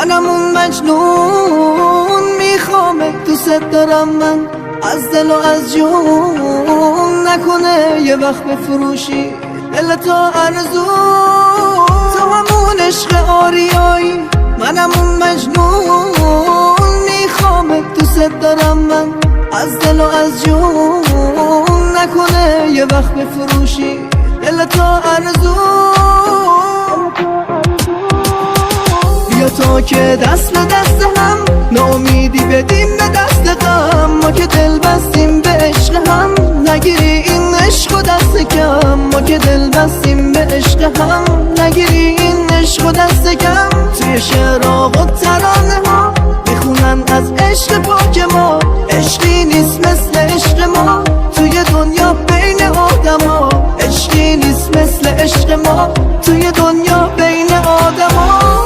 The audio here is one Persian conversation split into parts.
منم اون مجنون میخوامه دوست دارم من از دل و از جون نکنه یه وقت بفروشی دل تو ارزون تو همون عشق آریایی منم اون مجنون میخوامه دوست دارم من از دل و از جون نکنه یه وقت بفروشی دل تو ارزون بیا تا که دست به دست هم ناامیدی بدیم به دست غم ما که دل بستیم به عشق هم نگیری این عشق و دست کم ما که دل بستیم به عشق هم نگیری این عشق و دست کم توی شعرها و ترانه ها میخونن از عشق پاک ما عشقی نیست مثل عشق ما توی دنیا بین آدم ها عشقی نیست مثل عشق ما توی دنیا بین آدم ها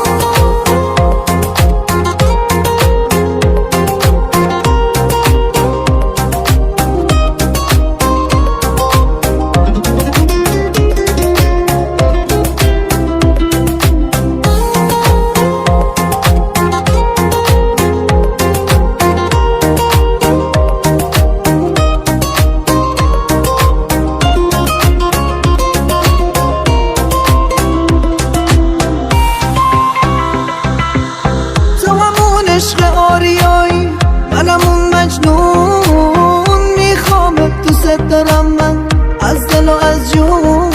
عشق آریایی منم اون مجنون میخوامه دوست دارم من از دل و از جون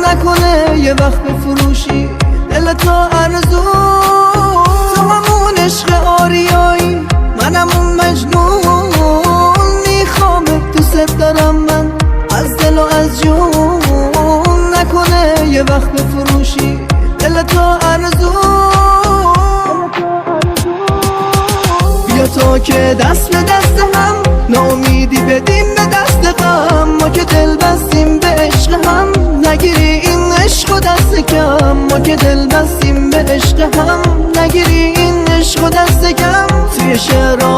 نکنه یه وقت بفروشی دل تو ارزون تو همون عشق آریایی منم اون مجنون میخوامه دوست دارم من از دل و از جون نکنه یه وقت بفروشی دل تو ارزون تا که دست به دست هم ناامیدی بدیم به دست غم ما که دل بستیم به عشق هم نگیری این عشق و دست کم ما که دل بستیم به عشق هم نگیری این عشق و دست کم توی شعرها